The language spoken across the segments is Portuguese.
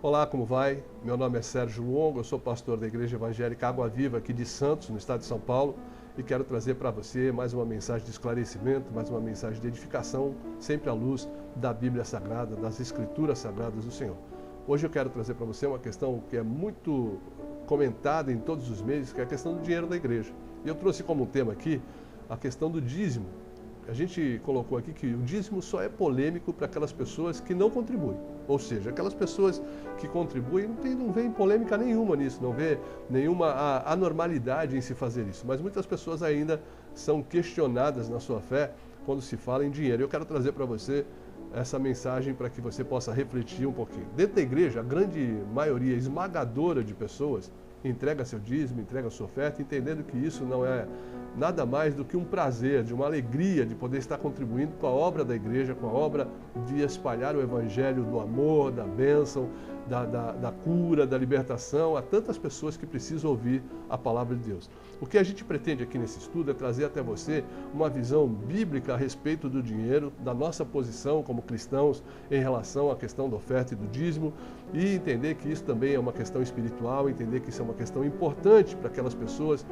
Olá, como vai? Meu nome é Sérgio Longo, eu sou pastor da Igreja Evangélica Água Viva aqui de Santos, no estado de São Paulo, e quero trazer para você mais uma mensagem de esclarecimento, mais uma mensagem de edificação, sempre à luz da Bíblia Sagrada, das Escrituras Sagradas do Senhor. Hoje eu quero trazer para você uma questão que é muito comentada em todos os meios, que é a questão do dinheiro da igreja. E eu trouxe como tema aqui a questão do dízimo. A gente colocou aqui que o dízimo só é polêmico para aquelas pessoas que não contribuem. Ou seja, aquelas pessoas que contribuem não vê polêmica nenhuma nisso, não vê nenhuma anormalidade em se fazer isso. Mas muitas pessoas ainda são questionadas na sua fé quando se fala em dinheiro. Eu quero trazer para você essa mensagem para que você possa refletir um pouquinho. Dentro da igreja, a grande maioria esmagadora de pessoas entrega seu dízimo, entrega sua oferta, entendendo que isso não é nada mais do que um prazer, de uma alegria de poder estar contribuindo com a obra da igreja, com a obra de espalhar o evangelho do amor, da bênção, da cura, da libertação a tantas pessoas que precisam ouvir a palavra de Deus. O que a gente pretende aqui nesse estudo é trazer até você uma visão bíblica a respeito do dinheiro, da nossa posição como cristãos em relação à questão da oferta e do dízimo, e entender que isso também é uma questão espiritual, entender que isso é uma questão importante para aquelas pessoas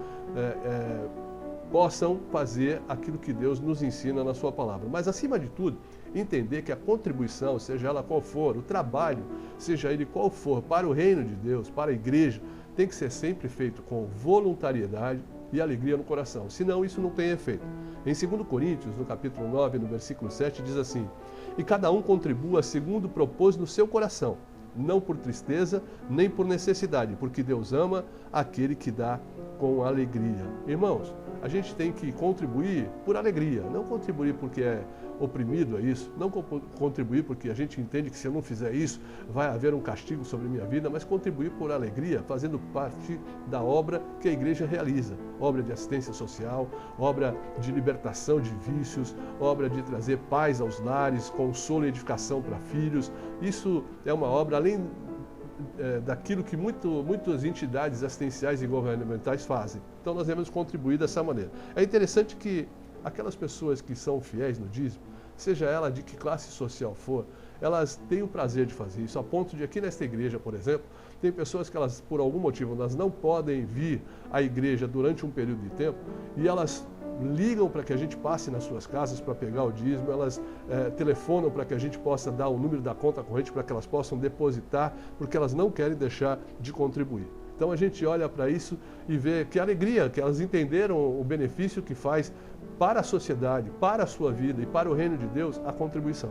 possam fazer aquilo que Deus nos ensina na sua palavra. Mas, acima de tudo, entender que a contribuição, seja ela qual for, o trabalho, seja ele qual for, para o reino de Deus, para a igreja, tem que ser sempre feito com voluntariedade e alegria no coração. Senão, isso não tem efeito. Em 2 Coríntios, no capítulo 9, no versículo 7, diz assim: "E cada um contribua segundo propôs no seu coração, não por tristeza, nem por necessidade, porque Deus ama aquele que dá com alegria." Irmãos, a gente tem que contribuir por alegria, não contribuir porque é oprimido a isso, não contribuir porque a gente entende que se eu não fizer isso vai haver um castigo sobre a minha vida, mas contribuir por alegria, fazendo parte da obra que a igreja realiza, obra de assistência social, obra de libertação de vícios, obra de trazer paz aos lares, consolo e edificação para filhos. Isso é uma obra além daquilo que muitas entidades assistenciais e governamentais fazem. Então nós devemos contribuir dessa maneira. É interessante que aquelas pessoas que são fiéis no dízimo, seja ela de que classe social for, elas têm o prazer de fazer isso, a ponto de aqui nesta igreja, por exemplo, tem pessoas que elas, por algum motivo, elas não podem vir à igreja durante um período de tempo e elas ligam para que a gente passe nas suas casas para pegar o dízimo, elas telefonam para que a gente possa dar o número da conta corrente para que elas possam depositar, porque elas não querem deixar de contribuir. Então a gente olha para isso e vê que alegria, que elas entenderam o benefício que faz para a sociedade, para a sua vida e para o reino de Deus a contribuição.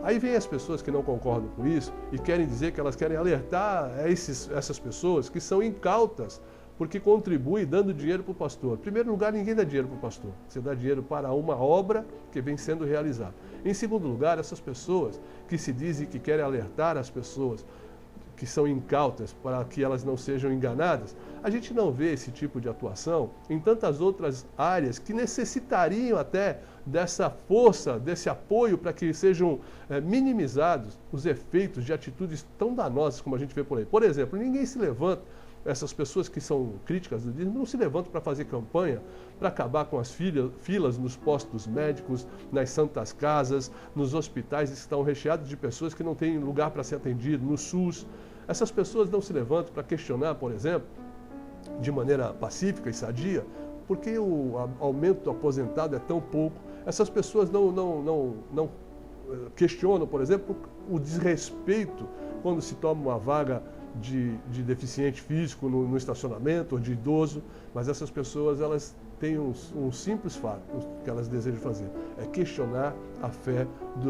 Aí vem as pessoas que não concordam com isso e querem dizer que elas querem alertar essas pessoas que são incautas, porque contribui dando dinheiro para o pastor. Em primeiro lugar, ninguém dá dinheiro para o pastor. Você dá dinheiro para uma obra que vem sendo realizada. Em segundo lugar, essas pessoas que se dizem que querem alertar as pessoas que são incautas para que elas não sejam enganadas, a gente não vê esse tipo de atuação em tantas outras áreas que necessitariam até dessa força, desse apoio para que sejam minimizados os efeitos de atitudes tão danosas como a gente vê por aí. Por exemplo, ninguém se levanta, essas pessoas que são críticas do dízimo não se levantam para fazer campanha, para acabar com as filas nos postos médicos, nas santas casas, nos hospitais que estão recheados de pessoas que não têm lugar para ser atendido, no SUS. Essas pessoas não se levantam para questionar, por exemplo, de maneira pacífica e sadia, porque o aumento do aposentado é tão pouco. Essas pessoas não questionam, por exemplo, o desrespeito quando se toma uma vaga de deficiente físico no estacionamento ou de idoso, mas essas pessoas elas têm um simples fato que elas desejam fazer, é questionar a fé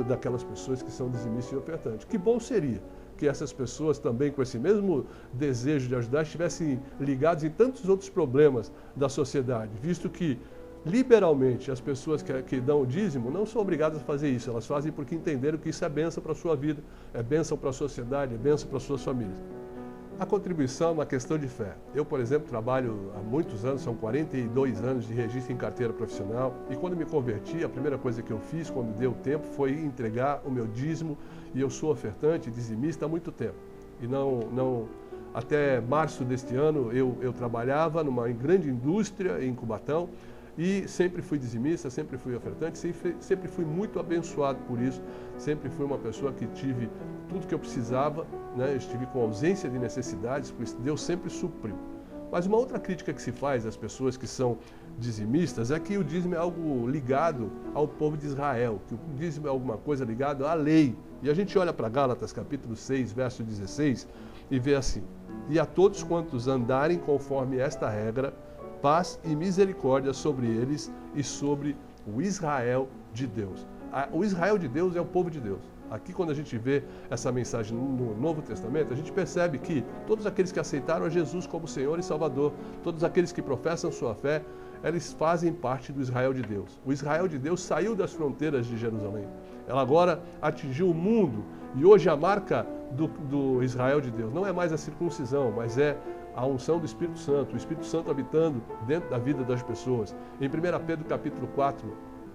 daquelas pessoas que são dizimistas e ofertantes. Que bom seria que essas pessoas também com esse mesmo desejo de ajudar estivessem ligados em tantos outros problemas da sociedade, visto que liberalmente as pessoas que dão o dízimo não são obrigadas a fazer isso, elas fazem porque entenderam que isso é bênção para a sua vida, é bênção para a sociedade, é bênção para as suas famílias. A contribuição é uma questão de fé. Eu, por exemplo, trabalho há muitos anos, são 42 anos de registro em carteira profissional, e quando me converti, a primeira coisa que eu fiz, quando deu tempo, foi entregar o meu dízimo, e eu sou ofertante, dizimista há muito tempo. E até março deste ano, eu trabalhava numa grande indústria em Cubatão, e sempre fui dizimista, sempre fui ofertante, sempre fui muito abençoado por isso, sempre fui uma pessoa que tive tudo que eu precisava, né? Eu estive com ausência de necessidades, pois Deus sempre supriu. Mas uma outra crítica que se faz às pessoas que são dizimistas é que o dízimo é algo ligado ao povo de Israel, que o dízimo é alguma coisa ligada à lei. E a gente olha para Gálatas capítulo 6, verso 16, e vê assim: e a todos quantos andarem conforme esta regra, paz e misericórdia sobre eles e sobre o Israel de Deus. O Israel de Deus é o povo de Deus. Aqui, quando a gente vê essa mensagem no Novo Testamento, a gente percebe que todos aqueles que aceitaram a Jesus como Senhor e Salvador, todos aqueles que professam sua fé, eles fazem parte do Israel de Deus. O Israel de Deus saiu das fronteiras de Jerusalém. Ela agora atingiu o mundo e hoje a marca do Israel de Deus não é mais a circuncisão, mas é a unção do Espírito Santo, o Espírito Santo habitando dentro da vida das pessoas. Em 1 Pedro capítulo 4,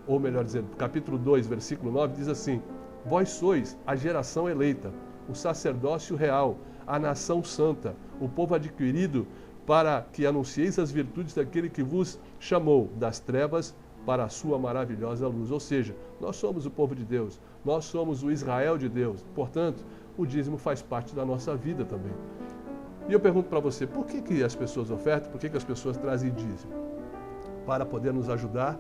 ou melhor dizendo, capítulo 2, versículo 9, diz assim: vós sois a geração eleita, o sacerdócio real, a nação santa, o povo adquirido, para que anuncieis as virtudes daquele que vos chamou das trevas para a sua maravilhosa luz. Ou seja, nós somos o povo de Deus, nós somos o Israel de Deus. Portanto, o dízimo faz parte da nossa vida também. E eu pergunto para você, por que as pessoas ofertam, por que as pessoas trazem dízimo? Para poder nos ajudar,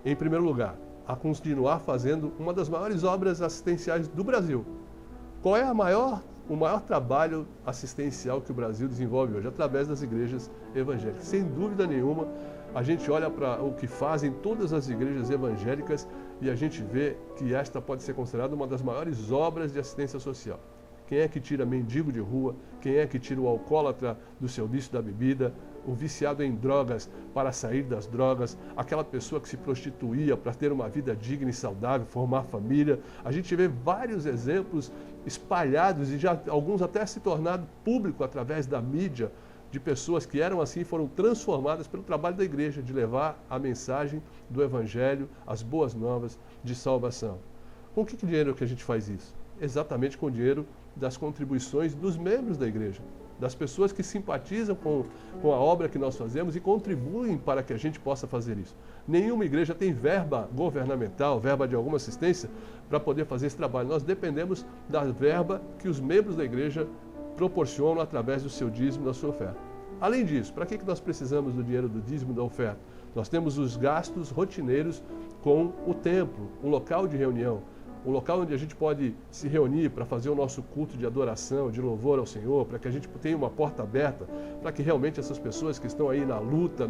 em primeiro lugar, a continuar fazendo uma das maiores obras assistenciais do Brasil. Qual é o maior trabalho assistencial que o Brasil desenvolve hoje? Através das igrejas evangélicas. Sem dúvida nenhuma, a gente olha para o que fazem todas as igrejas evangélicas e a gente vê que esta pode ser considerada uma das maiores obras de assistência social. Quem é que tira mendigo de rua? Quem é que tira o alcoólatra do seu vício da bebida? O viciado em drogas para sair das drogas? Aquela pessoa que se prostituía para ter uma vida digna e saudável, formar família? A gente vê vários exemplos espalhados e já alguns até se tornado público através da mídia, de pessoas que eram assim e foram transformadas pelo trabalho da igreja de levar a mensagem do Evangelho, as boas novas de salvação. Com que dinheiro que a gente faz isso? Exatamente com o dinheiro das contribuições dos membros da igreja, das pessoas que simpatizam com a obra que nós fazemos e contribuem para que a gente possa fazer isso. Nenhuma igreja tem verba governamental, verba de alguma assistência, para poder fazer esse trabalho. Nós dependemos da verba que os membros da igreja proporcionam através do seu dízimo, da sua oferta. Além disso, para que nós precisamos do dinheiro do dízimo e da oferta? Nós temos os gastos rotineiros com o templo, um local de reunião, um local onde a gente pode se reunir para fazer o nosso culto de adoração, de louvor ao Senhor, para que a gente tenha uma porta aberta, para que realmente essas pessoas que estão aí na luta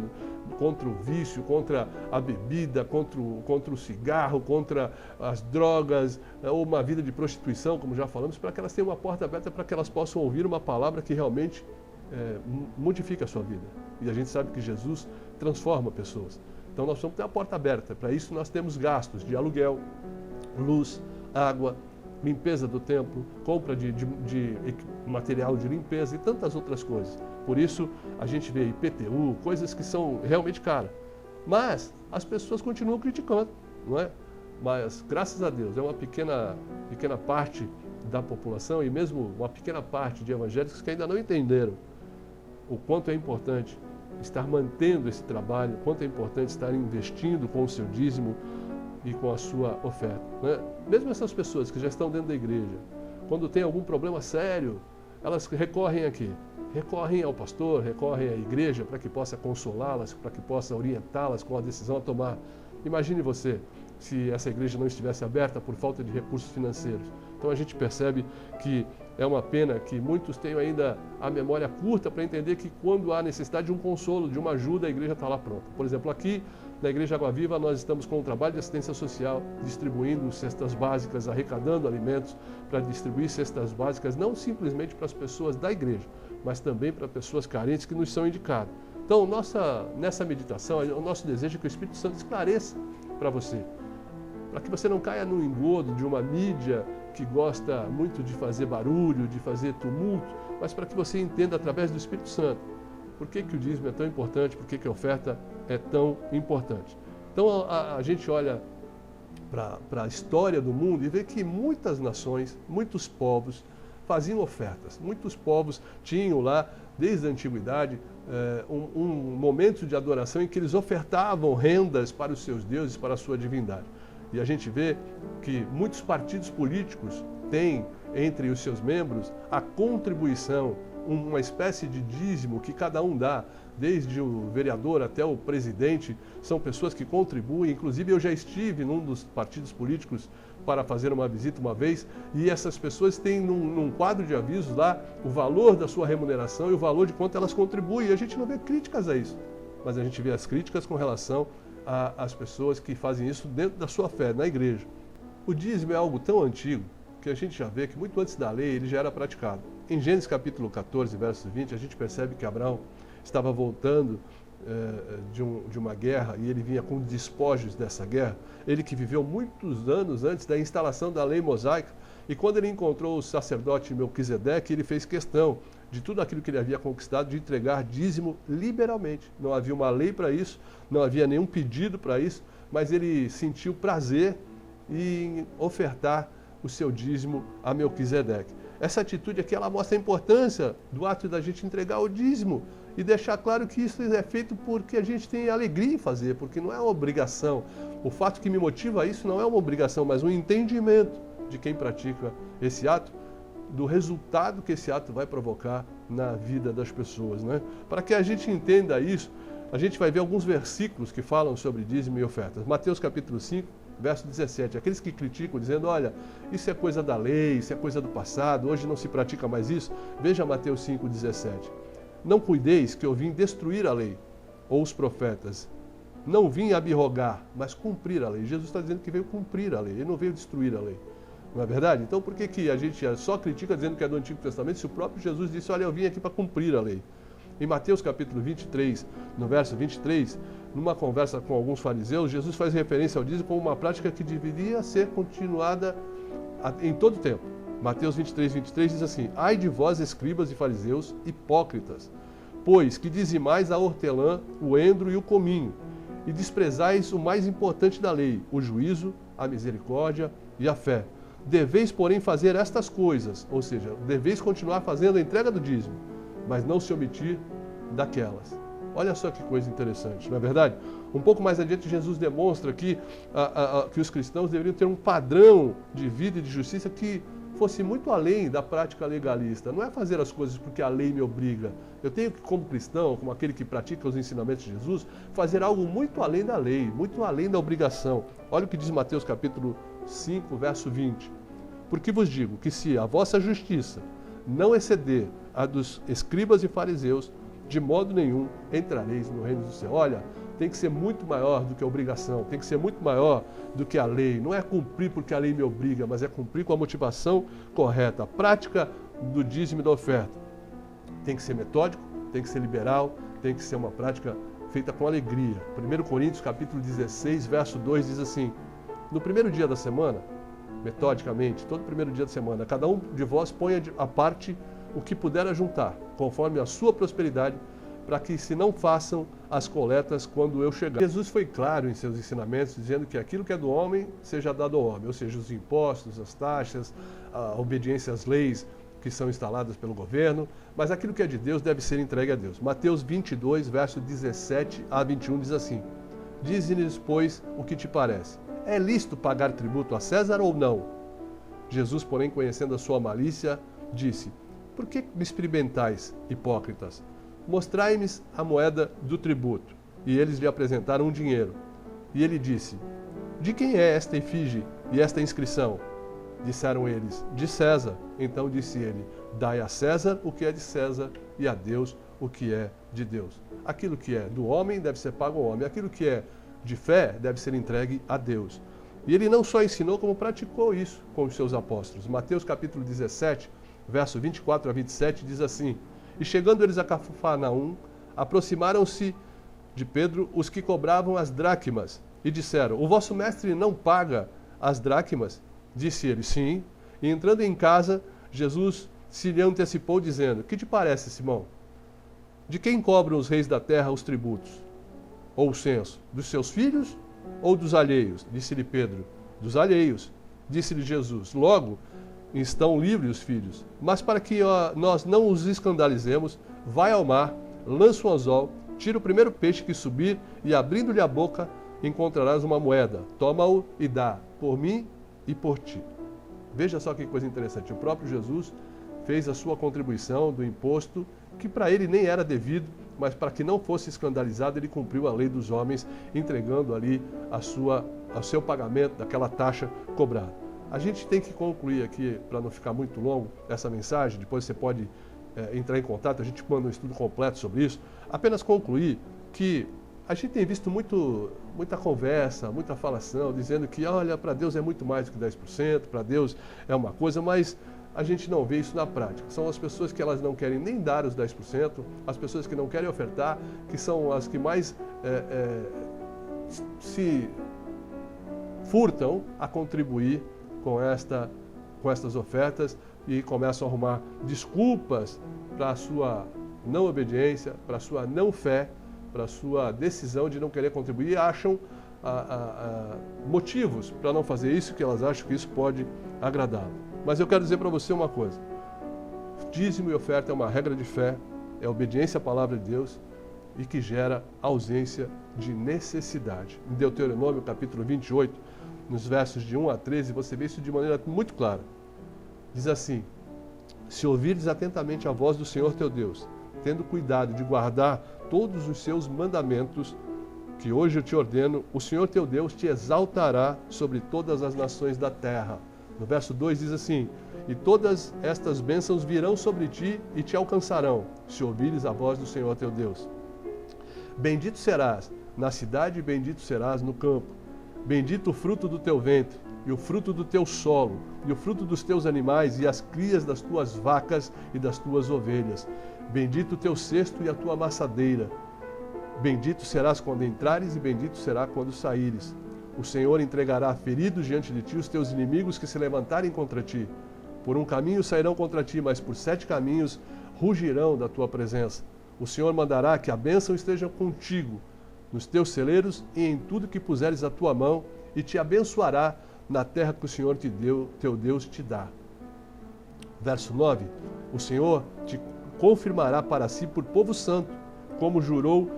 contra o vício, contra a bebida, contra o cigarro, contra as drogas, ou uma vida de prostituição, como já falamos, para que elas tenham uma porta aberta, para que elas possam ouvir uma palavra que realmente modifica a sua vida. E a gente sabe que Jesus transforma pessoas. Então nós vamos ter a porta aberta. Para isso nós temos gastos de aluguel, luz, água, limpeza do templo, compra de material de limpeza e tantas outras coisas. Por isso a gente vê IPTU, coisas que são realmente caras. Mas as pessoas continuam criticando, não é? Mas graças a Deus é uma pequena parte da população e mesmo uma pequena parte de evangélicos que ainda não entenderam o quanto é importante estar mantendo esse trabalho, o quanto é importante estar investindo com o seu dízimo e com a sua oferta, né? Mesmo essas pessoas que já estão dentro da igreja, quando tem algum problema sério, elas recorrem aqui, recorrem ao pastor, recorrem à igreja para que possa consolá-las, para que possa orientá-las com a decisão a tomar. Imagine você se essa igreja não estivesse aberta por falta de recursos financeiros. Então a gente percebe que é uma pena que muitos tenham ainda a memória curta para entender que quando há necessidade de um consolo, de uma ajuda, a igreja está lá pronta. Por exemplo, aqui na Igreja Água Viva nós estamos com um trabalho de assistência social, distribuindo cestas básicas, arrecadando alimentos para distribuir cestas básicas, não simplesmente para as pessoas da igreja, mas também para pessoas carentes que nos são indicadas. Então, nessa meditação, o nosso desejo é que o Espírito Santo esclareça para você, para que você não caia no engodo de uma mídia que gosta muito de fazer barulho, de fazer tumulto, mas para que você entenda através do Espírito Santo por que o dízimo é tão importante, por que a oferta é tão importante. Então a gente olha para a história do mundo e vê que muitas nações, muitos povos faziam ofertas. Muitos povos tinham lá, desde a antiguidade, um momento de adoração em que eles ofertavam rendas para os seus deuses, para a sua divindade. E a gente vê que muitos partidos políticos têm entre os seus membros a contribuição, uma espécie de dízimo que cada um dá, desde o vereador até o presidente, são pessoas que contribuem. Inclusive eu já estive num dos partidos políticos para fazer uma visita uma vez, e essas pessoas têm num quadro de avisos lá o valor da sua remuneração e o valor de quanto elas contribuem. E a gente não vê críticas a isso, mas a gente vê as críticas com relação às pessoas que fazem isso dentro da sua fé, na igreja. O dízimo é algo tão antigo que a gente já vê que muito antes da lei ele já era praticado. Em Gênesis capítulo 14, verso 20, a gente percebe que Abraão estava voltando de uma guerra e ele vinha com despojos dessa guerra. Ele que viveu muitos anos antes da instalação da lei mosaica, e quando ele encontrou o sacerdote Melquisedeque, ele fez questão de tudo aquilo que ele havia conquistado de entregar dízimo liberalmente. Não havia uma lei para isso, não havia nenhum pedido para isso, mas ele sentiu prazer em ofertar o seu dízimo a Melquisedeque. Essa atitude aqui, ela mostra a importância do ato da gente entregar o dízimo e deixar claro que isso é feito porque a gente tem alegria em fazer, porque não é uma obrigação. O fato que me motiva a isso não é uma obrigação, mas um entendimento de quem pratica esse ato, do resultado que esse ato vai provocar na vida das pessoas, né? Para que a gente entenda isso, a gente vai ver alguns versículos que falam sobre dízimo e ofertas. Mateus capítulo 5, verso 17. Aqueles que criticam dizendo, olha, isso é coisa da lei, isso é coisa do passado, hoje não se pratica mais isso. Veja Mateus 5, 17. Não cuideis que eu vim destruir a lei, ou os profetas. Não vim abrogar, mas cumprir a lei. Jesus está dizendo que veio cumprir a lei, ele não veio destruir a lei. Não é verdade? Então por que a gente só critica dizendo que é do Antigo Testamento, se o próprio Jesus disse, olha, eu vim aqui para cumprir a lei? Em Mateus capítulo 23, no verso 23, numa conversa com alguns fariseus, Jesus faz referência ao dízimo como uma prática que deveria ser continuada em todo o tempo. Mateus 23, 23 diz assim, ai de vós, escribas e fariseus, hipócritas, pois que dizimais a hortelã, o endro e o cominho, e desprezais o mais importante da lei, o juízo, a misericórdia e a fé. Deveis, porém, fazer estas coisas, ou seja, deveis continuar fazendo a entrega do dízimo, mas não se omitir daquelas. Olha só que coisa interessante, não é verdade? Um pouco mais adiante, Jesus demonstra que os cristãos deveriam ter um padrão de vida e de justiça que fosse muito além da prática legalista. Não é fazer as coisas porque a lei me obriga. Eu tenho que, como cristão, como aquele que pratica os ensinamentos de Jesus, fazer algo muito além da lei, muito além da obrigação. Olha o que diz Mateus capítulo 5, verso 20. Porque vos digo que se a vossa justiça não exceder a dos escribas e fariseus, de modo nenhum entrareis no reino do céu. Olha, tem que ser muito maior do que a obrigação, tem que ser muito maior do que a lei. Não é cumprir porque a lei me obriga, mas é cumprir com a motivação correta. A prática do dízimo e da oferta tem que ser metódico, tem que ser liberal, tem que ser uma prática feita com alegria. 1 Coríntios capítulo 16, verso 2 diz assim, no primeiro dia da semana, metodicamente, todo primeiro dia da semana, cada um de vós ponha à parte o que puder ajuntar, conforme a sua prosperidade, para que se não façam as coletas quando eu chegar. Jesus foi claro em seus ensinamentos, dizendo que aquilo que é do homem seja dado ao homem, ou seja, os impostos, as taxas, a obediência às leis que são instaladas pelo governo, mas aquilo que é de Deus deve ser entregue a Deus. Mateus 22, verso 17 a 21 diz assim, dize-lhes, pois, o que te parece. É lícito pagar tributo a César ou não? Jesus, porém, conhecendo a sua malícia, disse, por que me experimentais, hipócritas? Mostrai-me a moeda do tributo. E eles lhe apresentaram um dinheiro. E ele disse, de quem é esta efígie e esta inscrição? Disseram eles, de César. Então disse ele, dai a César o que é de César e a Deus o que é de Deus. Aquilo que é do homem deve ser pago ao homem. Aquilo que é de fé deve ser entregue a Deus. E ele não só ensinou, como praticou isso com os seus apóstolos. Mateus capítulo 17, verso 24 a 27 diz assim, e chegando eles a Cafarnaum, aproximaram-se de Pedro os que cobravam as dracmas e disseram, o vosso mestre não paga as dracmas? Disse ele, sim. E entrando em casa, Jesus se lhe antecipou dizendo, que te parece, Simão? De quem cobram os reis da terra os tributos? Ou o censo? Dos seus filhos ou dos alheios? Disse-lhe Pedro, dos alheios. Disse-lhe Jesus, logo, estão livres os filhos. Mas para que nós não os escandalizemos, vai ao mar, lança um anzol, tira o primeiro peixe que subir e, abrindo-lhe a boca, encontrarás uma moeda. Toma-o e dá, por mim e por ti. Veja só que coisa interessante. O próprio Jesus fez a sua contribuição do imposto, que para ele nem era devido, mas para que não fosse escandalizado, ele cumpriu a lei dos homens, entregando ali o seu pagamento daquela taxa cobrada. A gente tem que concluir aqui, para não ficar muito longo, essa mensagem. Depois você pode entrar em contato, a gente manda um estudo completo sobre isso. Apenas concluir que a gente tem visto muita conversa, muita falação, dizendo que, olha, para Deus é muito mais do que 10%, para Deus é uma coisa, mas a gente não vê isso na prática. São as pessoas que elas não querem nem dar os 10%, as pessoas que não querem ofertar, que são as que mais se furtam a contribuir com estas ofertas e começam a arrumar desculpas para a sua não obediência, para a sua não fé, para a sua decisão de não querer contribuir, e acham motivos para não fazer isso, que elas acham que isso pode agradá-lo. Mas eu quero dizer para você uma coisa: dízimo e oferta é uma regra de fé, é obediência à palavra de Deus e que gera ausência de necessidade. Em Deuteronômio, capítulo 28, nos versos de 1 a 13, você vê isso de maneira muito clara. Diz assim: se ouvires atentamente a voz do Senhor teu Deus, tendo cuidado de guardar todos os seus mandamentos, que hoje eu te ordeno, o Senhor teu Deus te exaltará sobre todas as nações da terra. No verso 2 diz assim: e todas estas bênçãos virão sobre ti e te alcançarão, se ouvires a voz do Senhor teu Deus. Bendito serás na cidade e bendito serás no campo. Bendito o fruto do teu ventre, e o fruto do teu solo, e o fruto dos teus animais, e as crias das tuas vacas e das tuas ovelhas. Bendito o teu cesto e a tua amassadeira. Bendito serás quando entrares, e bendito será quando saíres. O Senhor entregará feridos diante de ti os teus inimigos que se levantarem contra ti. Por um caminho sairão contra ti, mas por 7 caminhos rugirão da tua presença. O Senhor mandará que a bênção esteja contigo, nos teus celeiros e em tudo que puseres a tua mão, e te abençoará na terra que o Senhor teu Deus te dá. Verso 9: o Senhor te confirmará para si por povo santo, como jurou,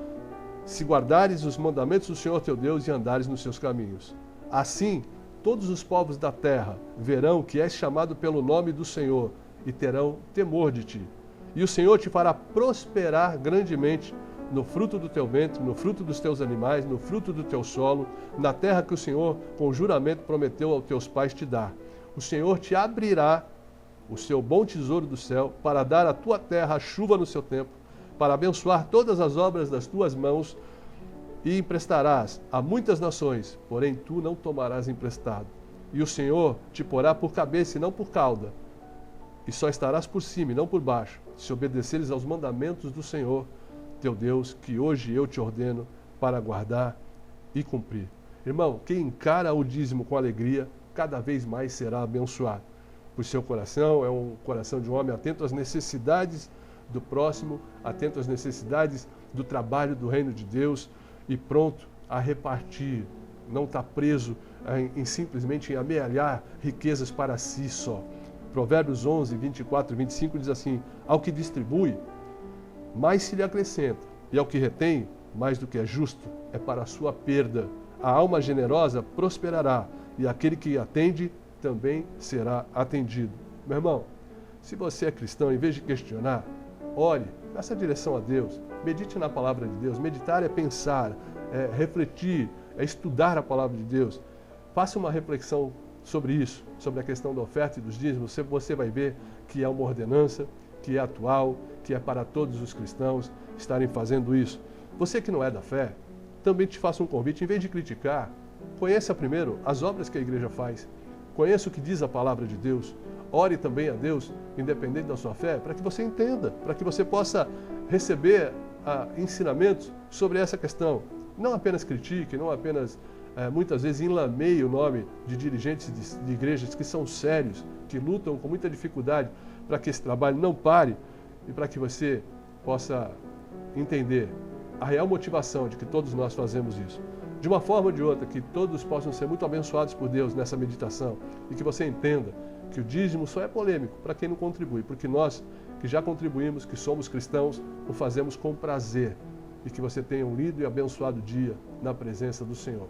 se guardares os mandamentos do Senhor teu Deus e andares nos seus caminhos. Assim, todos os povos da terra verão que és chamado pelo nome do Senhor e terão temor de ti. E o Senhor te fará prosperar grandemente no fruto do teu ventre, no fruto dos teus animais, no fruto do teu solo, na terra que o Senhor, com juramento, prometeu aos teus pais te dar. O Senhor te abrirá o seu bom tesouro do céu, para dar à tua terra a chuva no seu tempo, para abençoar todas as obras das tuas mãos, e emprestarás a muitas nações, porém tu não tomarás emprestado. E o Senhor te porá por cabeça e não por cauda, e só estarás por cima e não por baixo, se obedeceres aos mandamentos do Senhor teu Deus, que hoje eu te ordeno para guardar e cumprir. Irmão, quem encara o dízimo com alegria, cada vez mais será abençoado. Pois seu coração é um coração de um homem atento às necessidades do próximo, atento às necessidades do trabalho do reino de Deus e pronto a repartir. Não está preso simplesmente em amealhar riquezas para si só. Provérbios 11, 24 e 25 diz assim: ao que distribui, mais se lhe acrescenta, e ao que retém, mais do que é justo, é para a sua perda. A alma generosa prosperará, e aquele que atende também será atendido. Meu irmão, se você é cristão, em vez de questionar, ore, peça direção a Deus, medite na palavra de Deus. Meditar é pensar, é refletir, é estudar a palavra de Deus. Faça uma reflexão sobre isso, sobre a questão da oferta e dos dízimos. Você vai ver que é uma ordenança, que é atual, que é para todos os cristãos estarem fazendo isso. Você que não é da fé, também te faço um convite, em vez de criticar, conheça primeiro as obras que a igreja faz, conheça o que diz a palavra de Deus, ore também a Deus, independente da sua fé, para que você entenda, para que você possa receber ensinamentos sobre essa questão. Não apenas critique, não apenas, muitas vezes, enlameie o nome de dirigentes de igrejas que são sérios, que lutam com muita dificuldade para que esse trabalho não pare e para que você possa entender a real motivação de que todos nós fazemos isso. De uma forma ou de outra, que todos possam ser muito abençoados por Deus nessa meditação e que você entenda que o dízimo só é polêmico para quem não contribui, porque nós que já contribuímos, que somos cristãos, o fazemos com prazer. E que você tenha um lindo e abençoado dia na presença do Senhor.